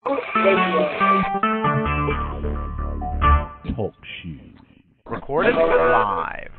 Talkshoe. Recorded live.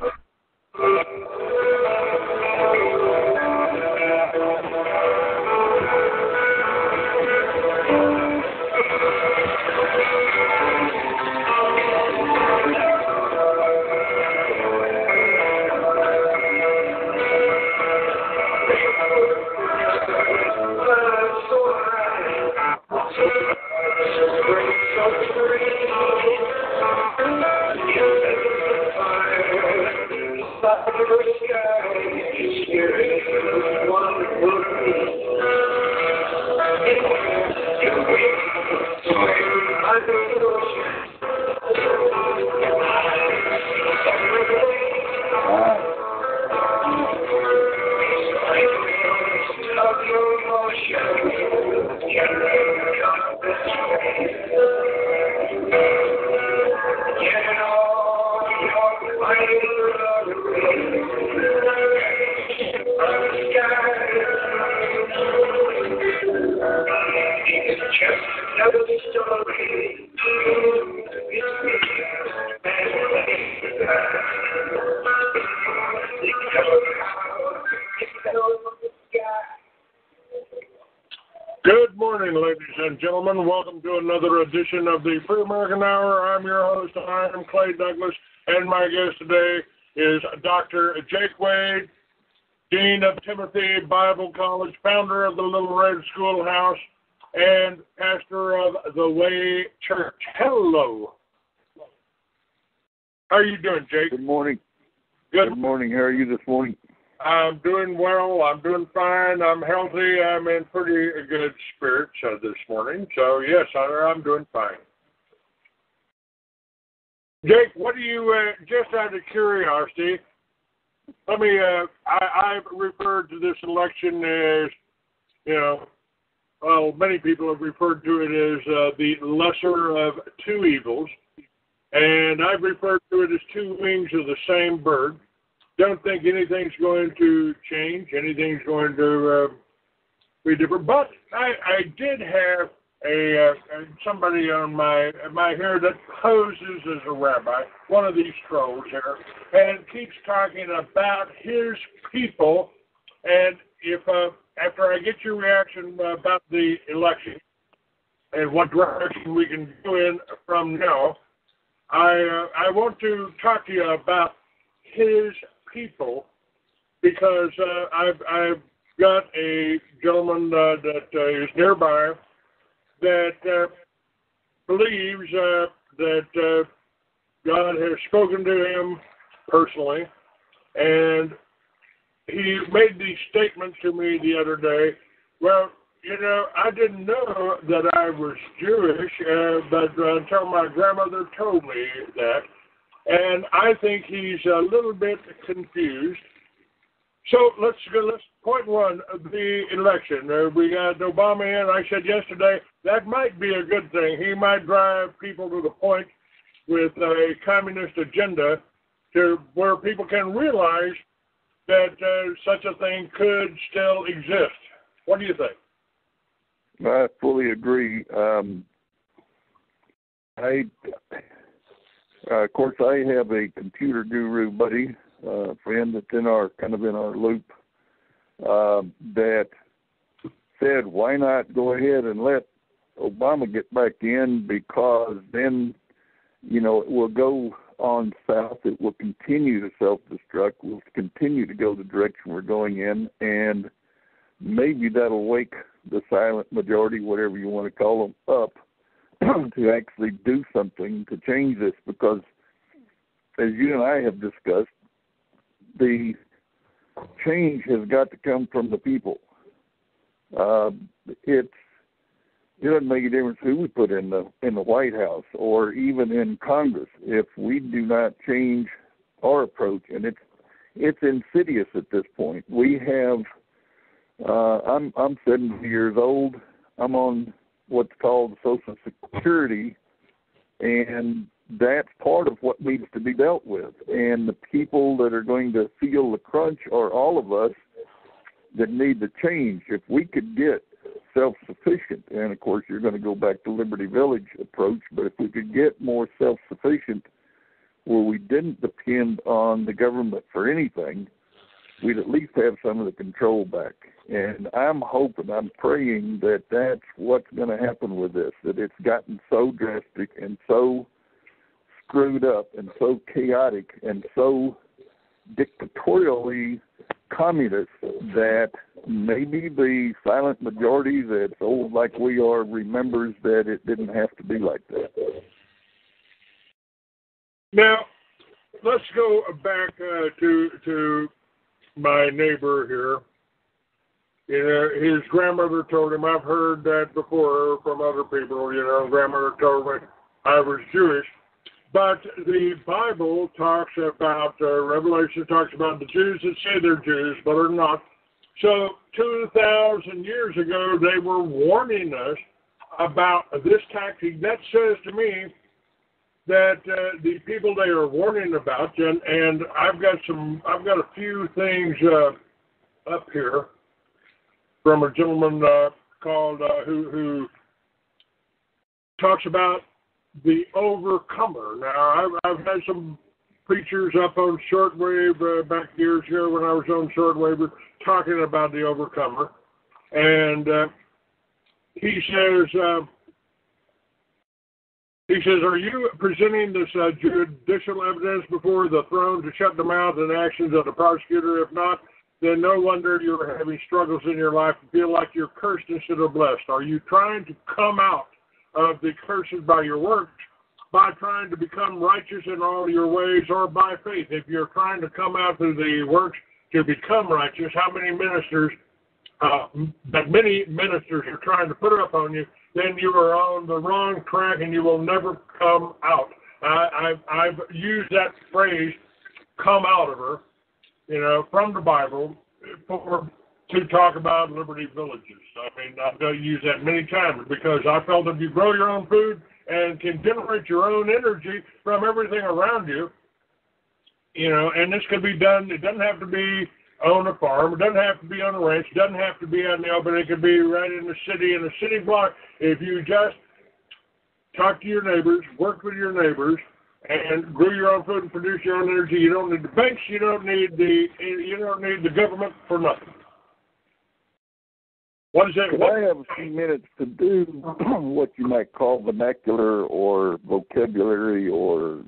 Good morning, ladies and gentlemen. Welcome to another edition of the Free American Hour. I'm your host. I am Clay Douglas, and my guest today is Dr. Jake Wade, Dean of Timothy Bible College, founder of the Little Red Schoolhouse, and pastor of the Way Church. Hello. How are you doing, Jake? Good morning. Good morning. How are you this morning? I'm doing well. I'm doing fine. I'm healthy. I'm in pretty good spirits this morning. So, yes, I'm doing fine. Jake, what do you, just out of curiosity, let me, I've referred to this election as, well, many people have referred to it as the lesser of two evils. And I've referred to it as two wings of the same bird. Don't think anything's going to change. Anything's going to be different. But I did have somebody on my here that poses as a rabbi, one of these trolls here, and keeps talking about his people. And if after I get your reaction about the election and what direction we can go in from now, I want to talk to you about his people, because I've got a gentleman that is nearby that believes that God has spoken to him personally, and he made these statements to me the other day. Well, I didn't know that I was Jewish, but until my grandmother told me that. And I think he's a little bit confused. So let's point one, the election. We got Obama in. I said yesterday that might be a good thing. He might drive people to the point with a communist agenda to where people can realize that such a thing could still exist. What do you think? I fully agree. Of course, I have a computer guru buddy, friend that's in our loop, that said, why not go ahead and let Obama get back in, because then, it will go on south. It will continue to self-destruct. We'll continue to go the direction we're going in, and maybe that'll wake the silent majority, whatever you want to call them, up to actually do something to change this, because as you and I have discussed, the change has got to come from the people. It doesn't make a difference who we put in the White House or even in Congress if we do not change our approach, and it's insidious at this point. We have I'm 70 years old. I'm on what's called Social Security, and that's part of what needs to be dealt with. And the people that are going to feel the crunch are all of us that need to change. If we could get self-sufficient. And, of course, you're going to go back to Liberty Village approach, but if we could get more self-sufficient where we didn't depend on the government for anything, we'd at least have some of the control back. And I'm hoping, I'm praying that that's what's going to happen with this, that it's gotten so drastic and so screwed up and so chaotic and so dictatorially communist that maybe the silent majority that's old like we are remembers that it didn't have to be like that. Now, let's go back to my neighbor here. You know, his grandmother told him, I've heard that before from other people, you know, grandmother told me I was Jewish. But the Bible talks about, Revelation talks about the Jews that say they're Jews but are not. So 2,000 years ago, they were warning us about this tactic. That says to me that the people they are warning about, and I've got a few things up here from a gentleman called who talks about the overcomer. Now, I've had some preachers up on shortwave back years ago when I was on shortwave talking about the overcomer, and he says, are you presenting this judicial evidence before the throne to shut the mouth and actions of the prosecutor? If not, then no wonder you're having struggles in your life and feel like you're cursed instead of blessed. Are you trying to come out of the curses by your works, by trying to become righteous in all your ways, or by faith? If you're trying to come out through the works to become righteous, how many ministers are trying to put it up on you, then you are on the wrong track and you will never come out. I've used that phrase, come out of her, you know, from the Bible to talk about Liberty Villages. I mean, I've used that many times because I felt if you grow your own food and can generate your own energy from everything around you, you know, and this can be done, it doesn't have to be on a farm, it doesn't have to be on a ranch, it doesn't have to be on the open, it can be right in a city block. If you just talk to your neighbors, work with your neighbors, and grow your own food and produce your own energy, you don't need the banks, you don't need the government for nothing. What is that? I have a few minutes to do what you might call vernacular or vocabulary or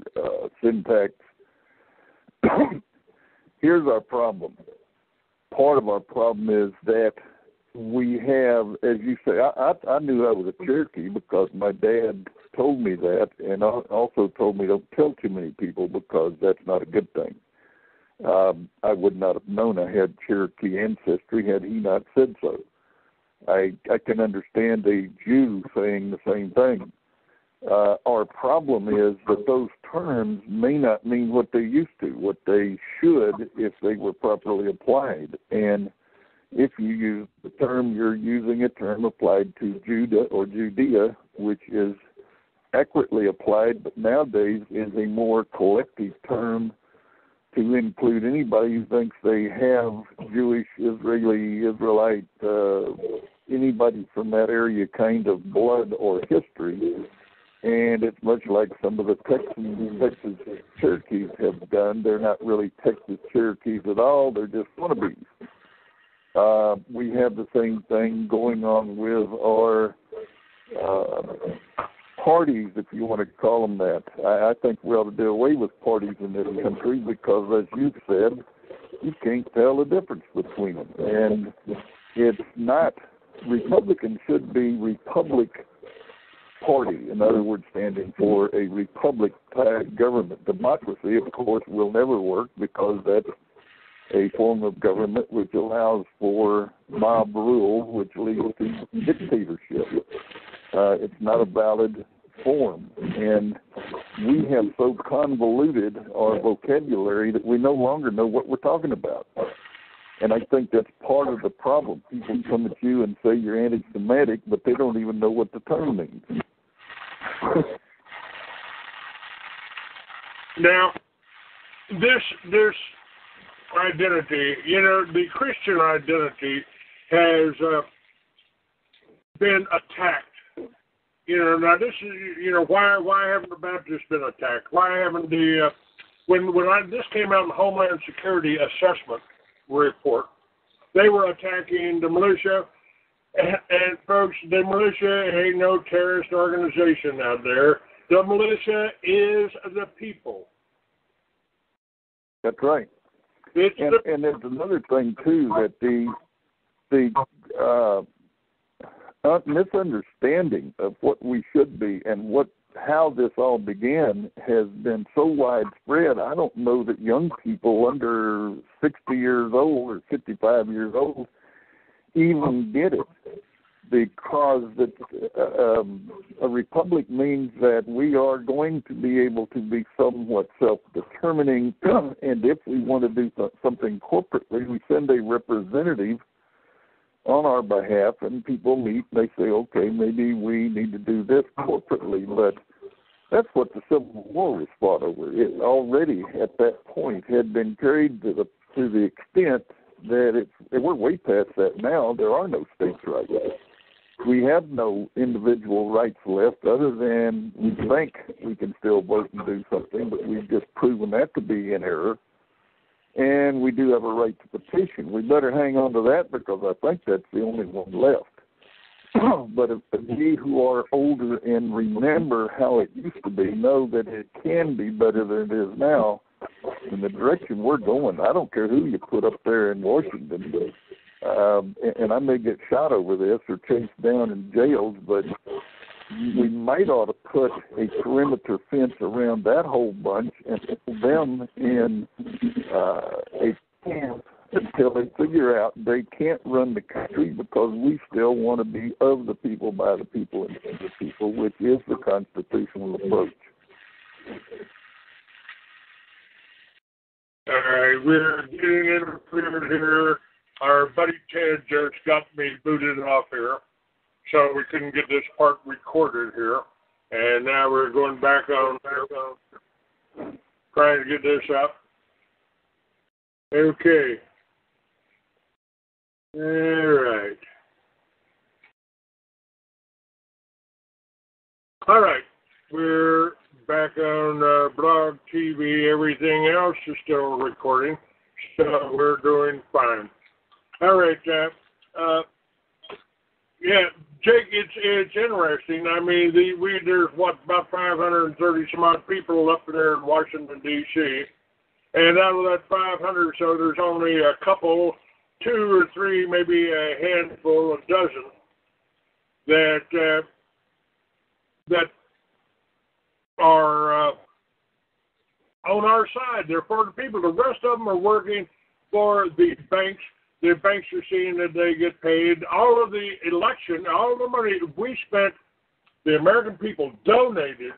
syntax. Here's our problem. Part of our problem is that we have, as you say, I knew I was a Cherokee because my dad told me that, and also told me don't tell too many people because that's not a good thing. I would not have known I had Cherokee ancestry had he not said so. I can understand a Jew saying the same thing. Our problem is that those terms may not mean what they used to, what they should if they were properly applied. And if you use the term, you're using a term applied to Judah or Judea, which is accurately applied, but nowadays is a more collective term to include anybody who thinks they have Jewish, Israeli, Israelite, anybody from that area kind of blood or history. And it's much like some of the Texas Cherokees have done. They're not really Texas Cherokees at all. They're just wannabes. We have the same thing going on with our parties, if you want to call them that. I think we ought to do away with parties in this country because, as you've said, you can't tell the difference between them. And it's not, Republicans should be Republic Party, in other words, standing for a republic-type government. Democracy, of course, will never work because that's a form of government which allows for mob rule, which leads to dictatorship. It's not a valid form. And we have so convoluted our vocabulary that we no longer know what we're talking about. And I think that's part of the problem. People come at you and say you're anti-Semitic, but they don't even know what the term means. Now, this identity, you know, the Christian identity has been attacked. Now this is, why haven't the Baptists been attacked? Why haven't when this came out in the Homeland Security Assessment Report, they were attacking the militia, and folks, the militia ain't no terrorist organization out there. The militia is the people. That's right. And there's another thing too, that the misunderstanding of what we should be and how this all began has been so widespread. I don't know that young people under 60 years old or 55 years old even get it, because a republic means that we are going to be able to be somewhat self-determining, and if we want to do something corporately, we send a representative on our behalf, and people meet, they say, okay, maybe we need to do this corporately, but that's what the Civil War was fought over. It already, at that point, had been carried to the extent that we're way past that now. There are no states' rights. We have no individual rights left other than we think we can still vote and do something, but we've just proven that to be in error. And we do have a right to petition. We better hang on to that, because I think that's the only one left. But if we who are older and remember how it used to be know that it can be better than it is now, in the direction we're going, I don't care who you put up there in Washington, and I may get shot over this or chased down and jailed, but we might ought to put a perimeter fence around that whole bunch and put them in a camp until they figure out they can't run the country, because we still want to be of the people, by the people, and for the people, which is the constitutional approach. All right, we're getting interfered here. Our buddy Ted just got me booted off here, so we couldn't get this part recorded here. And now we're going back on trying to get this up. Okay. All right. All right. We're back on BlogTV. Everything else is still recording, so we're doing fine. All right. Yeah, Jake, it's interesting. I mean, there's about 530 some odd people up there in Washington, D.C., and out of that 500 or so, there's only a couple, 2 or 3, maybe a handful, a dozen, that are on our side. They're for the people. The rest of them are working for the banks. The banks are seeing that they get paid. All of the election, all the money we spent, the American people donated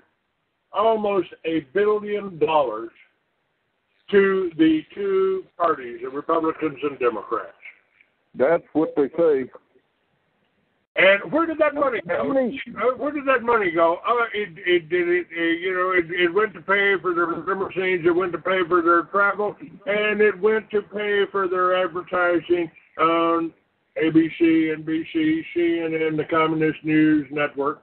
almost $1 billion to the two parties, the Republicans and Democrats. That's what they say. And where did that money go? Where did that money go? It went to pay for their limousines, it went to pay for their travel, and it went to pay for their advertising on ABC, NBC, CNN, the Communist News Network.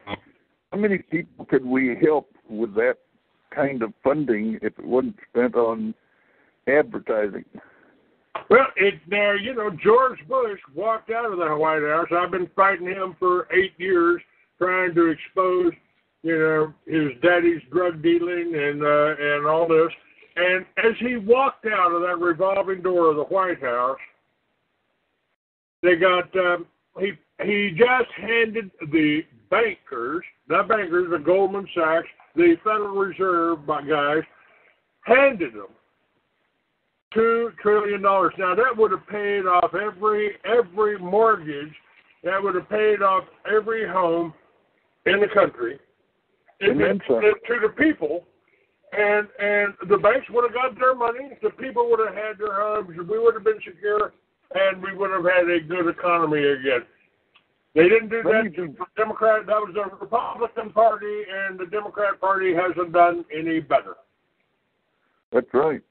How many people could we help with that kind of funding if it wasn't spent on advertising? Well, George Bush walked out of the White House. I've been fighting him for 8 years, trying to expose, his daddy's drug dealing and all this. And as he walked out of that revolving door of the White House, they got he just handed the bankers, the Goldman Sachs, the Federal Reserve guys, handed them $2 trillion. Now that would have paid off every mortgage. That would have paid off every home in the country, to the people, and the banks would have got their money. The people would have had their homes. We would have been secure, and we would have had a good economy again. They didn't do that to the Democrat. That was the Republican Party, and the Democrat Party hasn't done any better. That's right.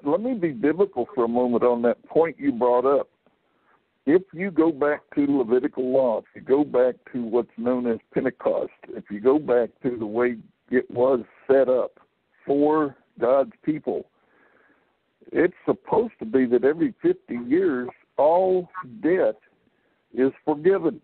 Let me be biblical for a moment on that point you brought up. if you go back to Levitical law, if you go back to what's known as Pentecost, if you go back to the way it was set up for God's people, it's supposed to be that every 50 years, all debt is forgiven.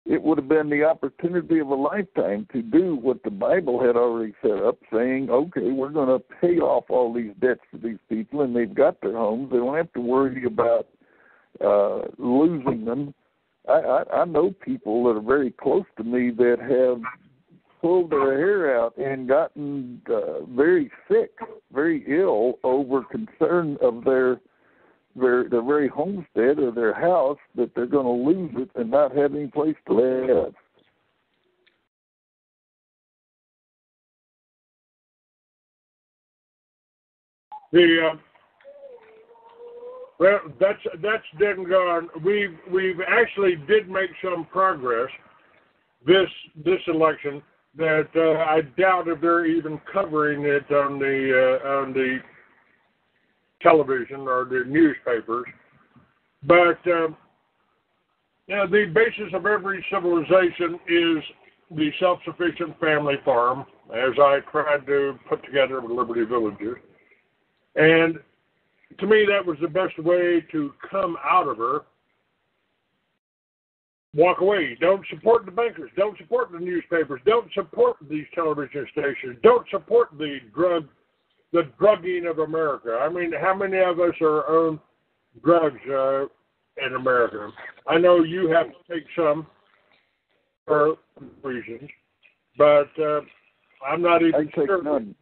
It would have been the opportunity of a lifetime to do what the Bible had already set up, saying, okay, we're going to pay off all these debts for these people, and they've got their homes. They don't have to worry about losing them. I know people that are very close to me that have pulled their hair out and gotten very sick, very ill over concern of their very homestead or their house, that they're going to lose it and not have any place to live. Well, that's dead and gone. We've actually did make some progress this election. That I doubt if they're even covering it on the television or the newspapers. But the basis of every civilization is the self-sufficient family farm, as I tried to put together with Liberty Villages. And to me, that was the best way to come out of her. Walk away. Don't support the bankers. Don't support the newspapers. Don't support these television stations. Don't support the drugging of America. I mean, how many of us are on drugs in America? I know you have to take some for reasons, but I'm not even sure. I take none.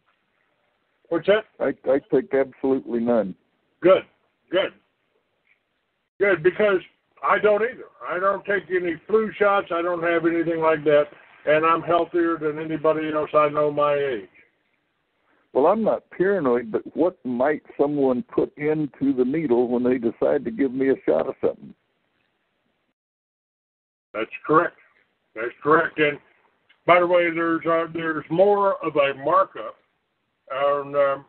What's that? I take absolutely none. Good, because I don't either. I don't take any flu shots. I don't have anything like that, and I'm healthier than anybody else I know my age. Well, I'm not paranoid, but what might someone put into the needle when they decide to give me a shot of something? That's correct. And by the way, there's more of a markup on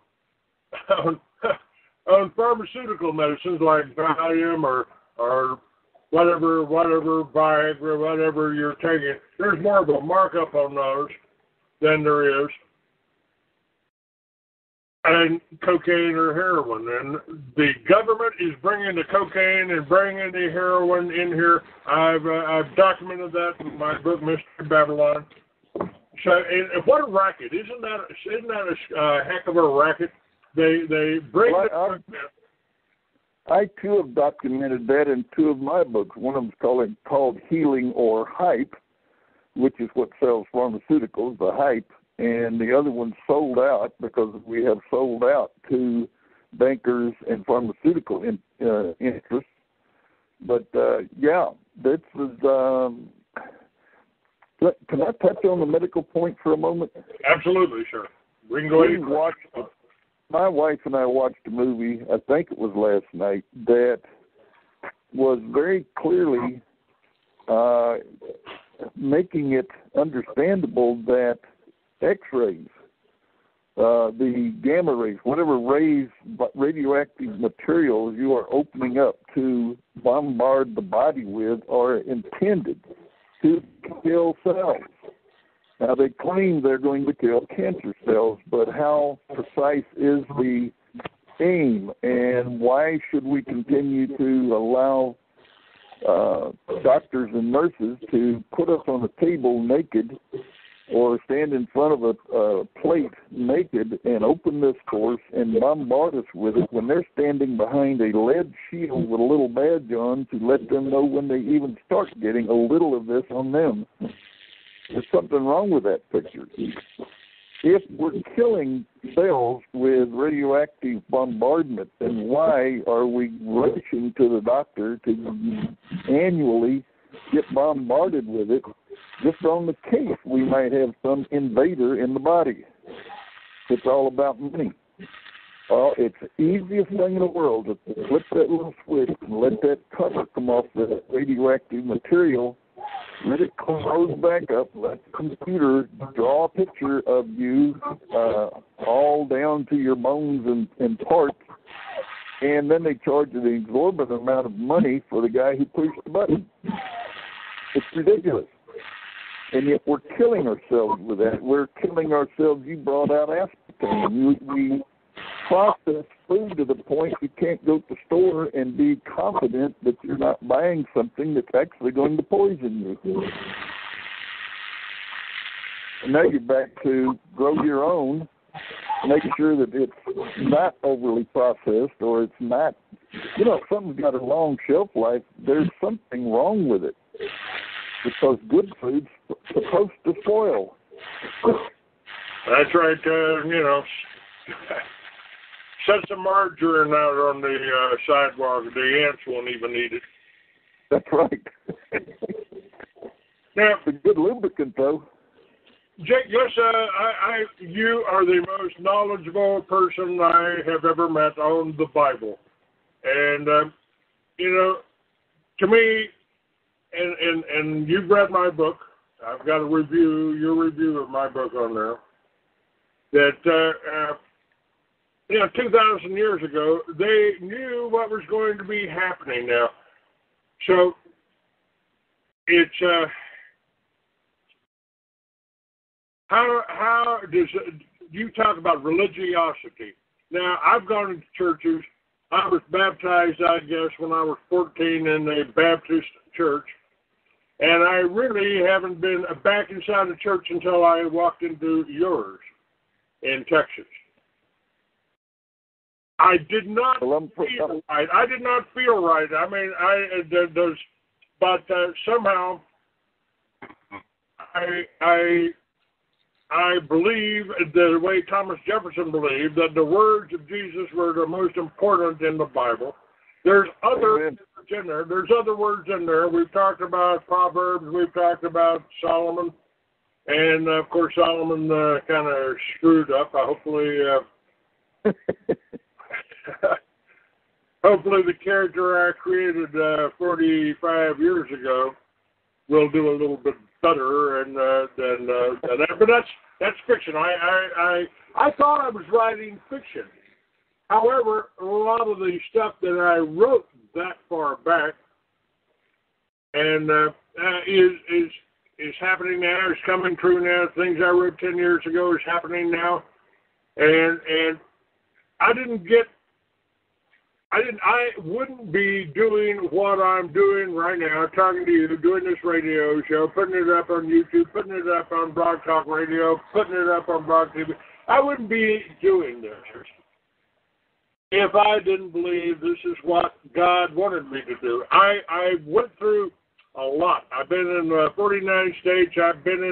pharmaceutical medicines like Valium or whatever Viagra, whatever you're taking. There's more of a markup on those than there is and cocaine or heroin. And the government is bringing the cocaine and bringing the heroin in here. I've documented that in my book, Mystery Babylon. So, and what a racket! Isn't that a heck of a racket? They bring well, I too have documented that in two of my books. One of them's called Healing or Hype, which is what sells pharmaceuticals, the hype. And the other one sold out because we have sold out to bankers and pharmaceutical interests. But, this is... Can I touch on the medical point for a moment? Absolutely, sure. We can go ahead. My wife and I watched a movie, I think it was last night, that was very clearly making it understandable that X-rays, the gamma rays, whatever rays, radioactive materials you are opening up to bombard the body with are intended to kill cells. Now, they claim they're going to kill cancer cells, but how precise is the aim, and why should we continue to allow doctors and nurses to put us on a table naked or stand in front of a plate naked and open this course and bombard us with it when they're standing behind a lead shield with a little badge on to let them know when they even start getting a little of this on them? There's something wrong with that picture. If we're killing cells with radioactive bombardment, then why are we rushing to the doctor to annually get bombarded with it just on the case we might have some invader in the body? It's all about money. It's the easiest thing in the world to flip that little switch and let that cover come off the radioactive material. Let it close back up, let the computer draw a picture of you all down to your bones and parts, and then they charge an exorbitant amount of money for the guy who pushed the button. It's ridiculous. And yet we're killing ourselves with that. We're killing ourselves. You brought out aspartame. We process food to the point you can't go to the store and be confident that you're not buying something that's actually going to poison you. And now you're back to grow your own, make sure that it's not overly processed or it's not, you know, if something's got a long shelf life, there's something wrong with it. Because good food's supposed to spoil. That's right, you know. Set some margarine out on the sidewalk. The ants won't even eat it. That's right. Now, it's a good lubricant, though. Jake, you are the most knowledgeable person I have ever met on the Bible. And, you know, to me, and you've read my book. I've got your review of my book on there. That, you know, 2,000 years ago, they knew what was going to be happening now. So it's, how does, you talk about religiosity. Now, I've gone into churches. I was baptized, I guess, when I was 14 in a Baptist church. And I really haven't been back inside the church until I walked into yours in Texas. I did not feel right. I did not feel right. I mean, but somehow I believe the way Thomas Jefferson believed that the words of Jesus were the most important in the Bible. There's other words in there. There's other words in there. We've talked about Proverbs. We've talked about Solomon, and of course Solomon kind of screwed up. Hopefully. Hopefully the character I created 45 years ago will do a little bit better than that. But that's fiction. I thought I was writing fiction. However, a lot of the stuff that I wrote that far back and is happening now, is coming true now. Things I wrote 10 years ago is happening now, and I wouldn't be doing what I'm doing right now, talking to you, doing this radio show, putting it up on YouTube, putting it up on Blogtalk Radio, putting it up on BlogTV. I wouldn't be doing this if I didn't believe this is what God wanted me to do. I went through a lot. I've been in 49 states. I've been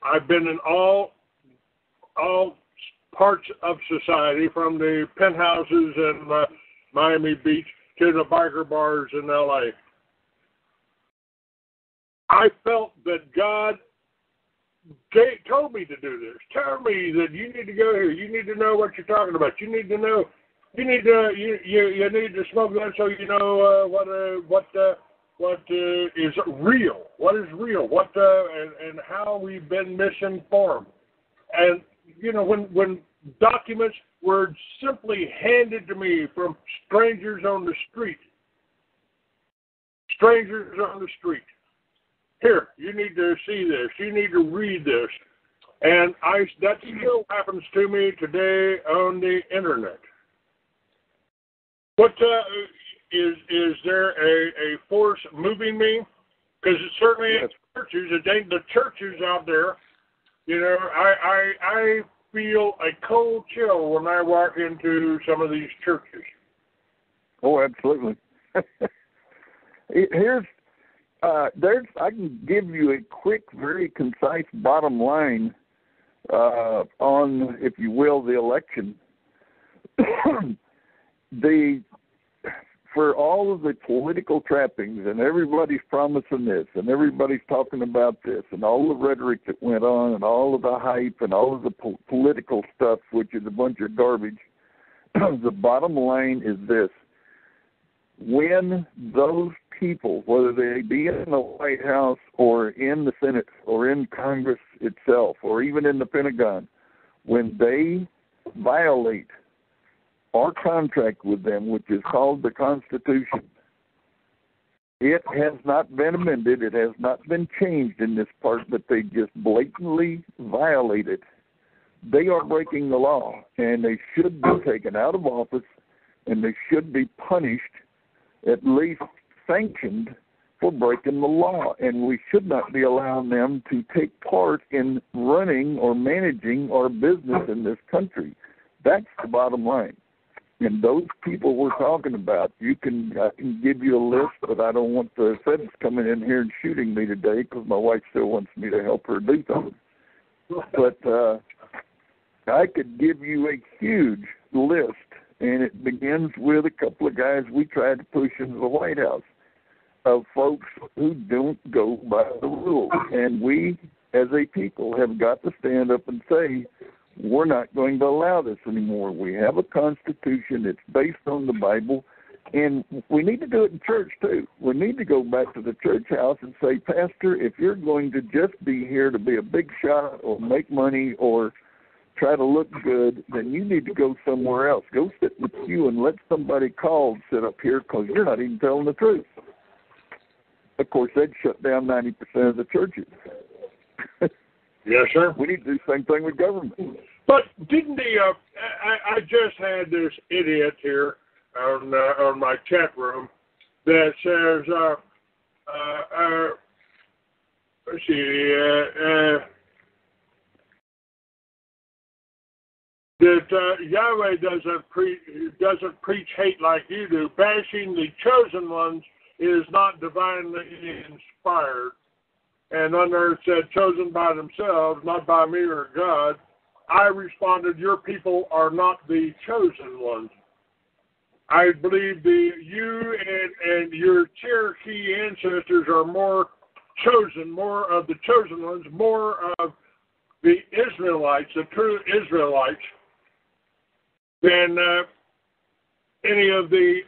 I've been in all parts of society, from the penthouses in Miami Beach to the biker bars in L.A. I felt that God told me to do this. Tell me that you need to go here. You need to know what you're talking about. You need to know. You need to smoke that so you know what is real. What is real? And how we've been misinformed. And you know, when documents were simply handed to me from strangers on the street. Strangers on the street. Here, you need to see this. You need to read this. And that still happens to me today on the internet. What is there a force moving me? Because it certainly ain't churches. It ain't the churches out there. You know, I feel a cold chill when I walk into some of these churches. Oh, absolutely. I can give you a quick, very concise bottom line on, if you will, the election. For all of the political trappings, and everybody's promising this, and everybody's talking about this, and all the rhetoric that went on, and all of the hype, and all of the political stuff, which is a bunch of garbage, the bottom line is this. When those people, whether they be in the White House or in the Senate or in Congress itself or even in the Pentagon, when they violate our contract with them, which is called the Constitution, it has not been amended. It has not been changed in this part, but they just blatantly violate it. They are breaking the law, and they should be taken out of office, and they should be punished, at least sanctioned, for breaking the law. And we should not be allowing them to take part in running or managing our business in this country. That's the bottom line. And those people we're talking about, I can give you a list, but I don't want the feds coming in here and shooting me today because my wife still wants me to help her do something. But I could give you a huge list, and it begins with a couple of guys we tried to push into the White House, of folks who don't go by the rules. And we, as a people, have got to stand up and say, we're not going to allow this anymore. We have a Constitution. It's based on the Bible. And we need to do it in church, too. We need to go back to the church house and say, Pastor, if you're going to just be here to be a big shot or make money or try to look good, then you need to go somewhere else. Go sit in the pew and let somebody called sit up here because you're not even telling the truth. Of course, they'd shut down 90% of the churches. Yes, sir. We need to do the same thing with government. But didn't I just had this idiot here on my chat room that says, let's see, that Yahweh doesn't preach hate like you do. Bashing the chosen ones is not divinely inspired. And on there it said, chosen by themselves, not by me or God. I responded, your people are not the chosen ones. I believe you and your Cherokee ancestors are more chosen, more of the chosen ones, more of the Israelites, the true Israelites, than any of the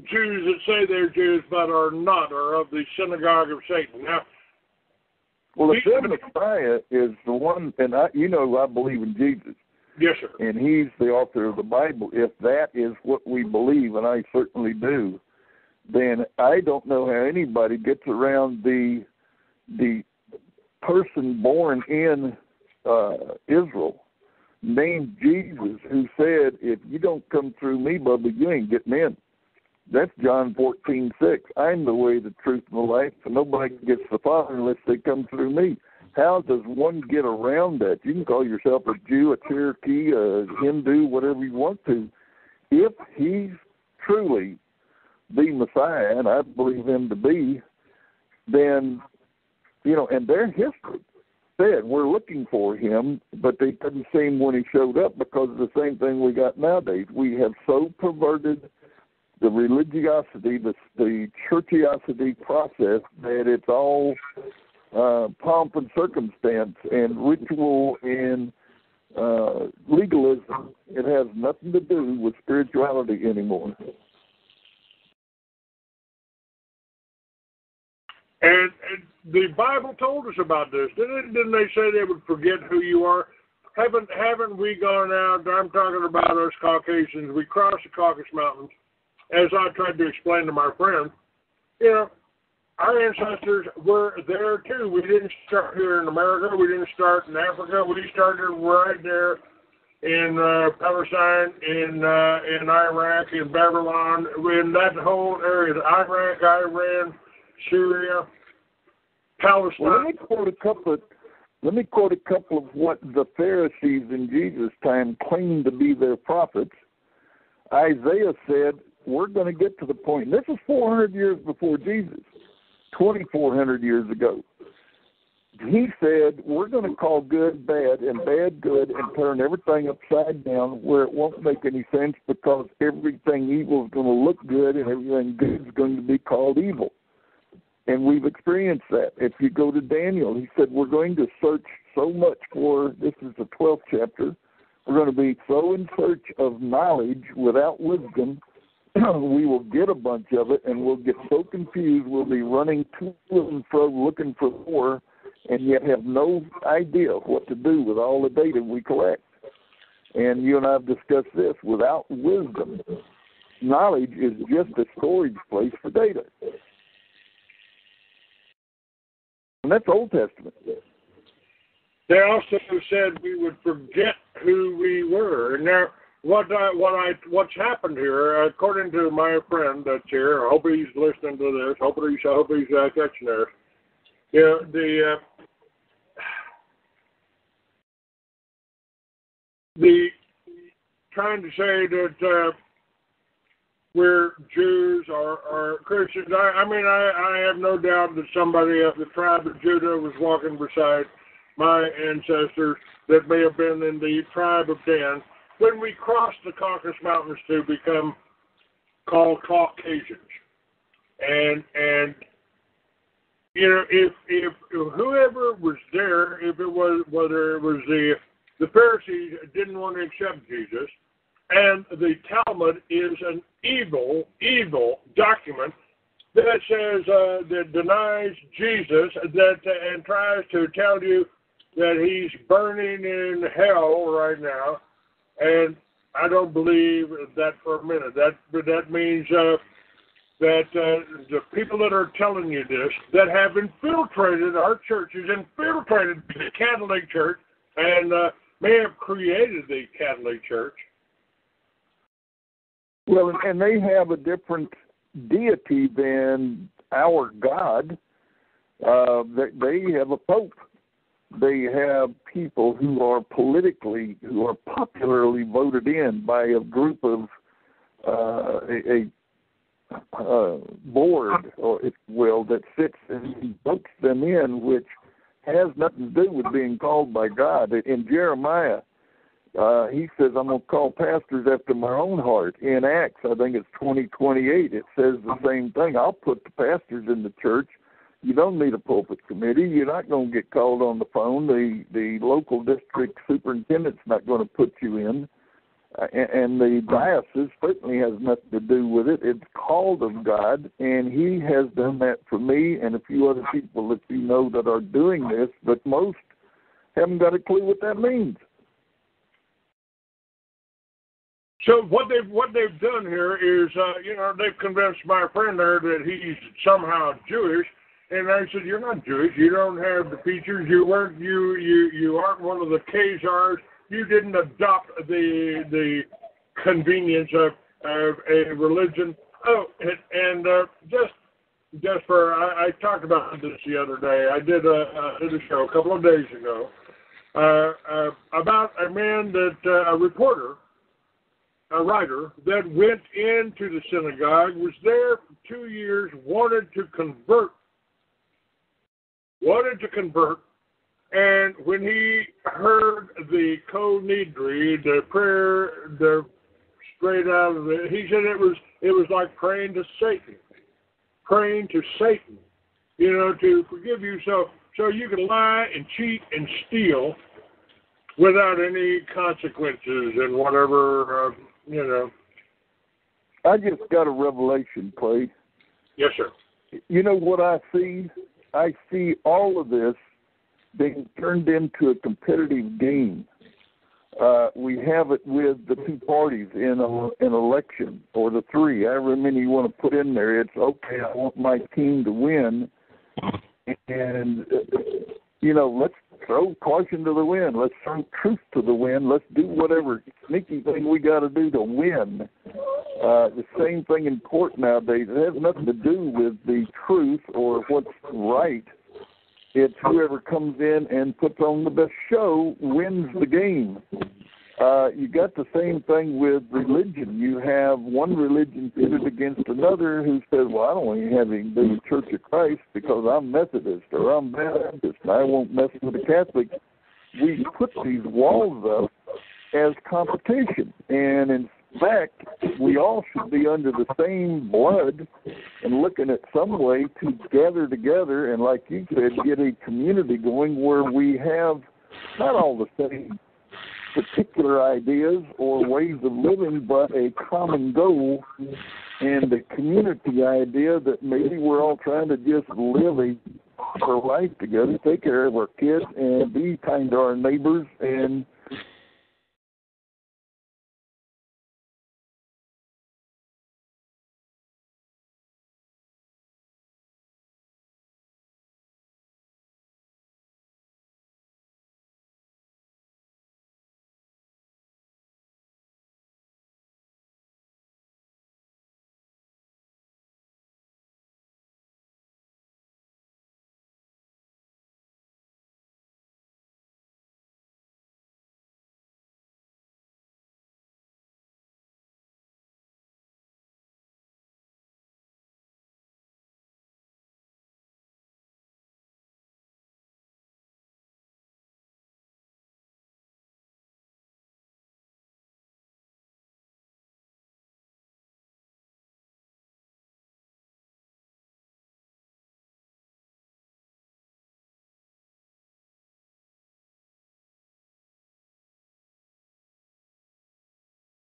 Jews that say they're Jews but are not, or of the synagogue of Satan. Now, well, if the Messiah is the one, and I believe in Jesus. Yes, sir. And he's the author of the Bible. If that is what we believe, and I certainly do, then I don't know how anybody gets around the person born in Israel named Jesus who said, if you don't come through me, Bubba, you ain't getting in. That's John 14:6. I'm the way, the truth, and the life, and nobody gets the Father unless they come through me. How does one get around that? You can call yourself a Jew, a Cherokee, a Hindu, whatever you want to. If he's truly the Messiah, and I believe him to be, then, and their history said we're looking for him, but they couldn't see him when he showed up because of the same thing we got nowadays. We have so perverted the religiosity, the churchiosity process, that it's all pomp and circumstance and ritual and legalism. It has nothing to do with spirituality anymore. And the Bible told us about this. Didn't they say they would forget who you are? Haven't we gone out, I'm talking about us Caucasians, we crossed the Caucasus Mountains. As I tried to explain to my friend, our ancestors were there too. We didn't start here in America. We didn't start in Africa. We started right there in Palestine, in Iraq, in Babylon, in that whole area, Iraq, Iran, Syria, Palestine. Well, let me quote a couple of what the Pharisees in Jesus' time claimed to be their prophets. Isaiah said, we're going to get to the point. This is 400 years before Jesus, 2,400 years ago. He said, we're going to call good bad and bad good and turn everything upside down where it won't make any sense because everything evil is going to look good and everything good is going to be called evil. And we've experienced that. If you go to Daniel, he said, we're going to search so much for, this is the 12th chapter, we're going to be so in search of knowledge without wisdom, we will get a bunch of it, and we'll get so confused, we'll be running to and fro looking for more, and yet have no idea what to do with all the data we collect. And you and I have discussed this. Without wisdom, knowledge is just a storage place for data. And that's Old Testament. They also said we would forget who we were. And now, what's happened here, according to my friend that's here, I hope he's listening to this. I hope he's catching this. You know, the trying to say that we're Jews or Christians. I have no doubt that somebody of the tribe of Judah was walking beside my ancestors that may have been in the tribe of Dan when we crossed the Caucasus Mountains to become called Caucasians. And you know, if whoever was there, whether it was the Pharisees didn't want to accept Jesus, and the Talmud is an evil document that says that denies Jesus, and tries to tell you that he's burning in hell right now, and I don't believe that for a minute. That means that the people that are telling you this, that have infiltrated our churches, infiltrated the Catholic Church, and may have created the Catholic Church. Well, and they have a different deity than our God. They have a pope. They have people who are popularly voted in by a group of a board, or if you will, that sits and votes them in, which has nothing to do with being called by God. In Jeremiah, he says, I'm going to call pastors after my own heart. In Acts, I think it's 20:28, it says the same thing. I'll put the pastors in the church. You don't need a pulpit committee. You're not going to get called on the phone. The local district superintendent's not going to put you in. And the diocese certainly has nothing to do with it. It's called of God, and he has done that for me and a few other people that you know that are doing this, but most haven't got a clue what that means. So what they've done here is, they've convinced my friend there that he's somehow Jewish, and I said, you're not Jewish. You don't have the features. You aren't one of the Khazars. You didn't adopt the convenience of a religion. Oh, and just for I talked about this the other day. I did a show a couple of days ago about a man a reporter, a writer that went into the synagogue, was there for 2 years, wanted to convert, and when he heard the Konidri, the prayer, the straight out of it, he said it was like praying to Satan, to forgive you, so you can lie and cheat and steal without any consequences and whatever, I just got a revelation, Clay. Yes, sir. You know what I see? I see all of this being turned into a competitive game. We have it with the two parties in an election, or the three, however many you want to put in there. It's, okay, I want my team to win, and, let's throw caution to the wind. Let's throw truth to the wind. Let's do whatever sneaky thing we got to do to win. The same thing in court nowadays. It has nothing to do with the truth or what's right. It's whoever comes in and puts on the best show wins the game. You got the same thing with religion. You have one religion pitted against another who says, well, I don't want to have anything to do with Church of Christ because I'm Methodist or I'm Baptist and I won't mess with the Catholics. We put these walls up as competition. And in fact, we all should be under the same blood and looking at some way to gather together and, like you said, get a community going where we have not all the same particular ideas or ways of living, but a common goal and a community idea that maybe we're all trying to just live a life together, take care of our kids, and be kind to our neighbors, and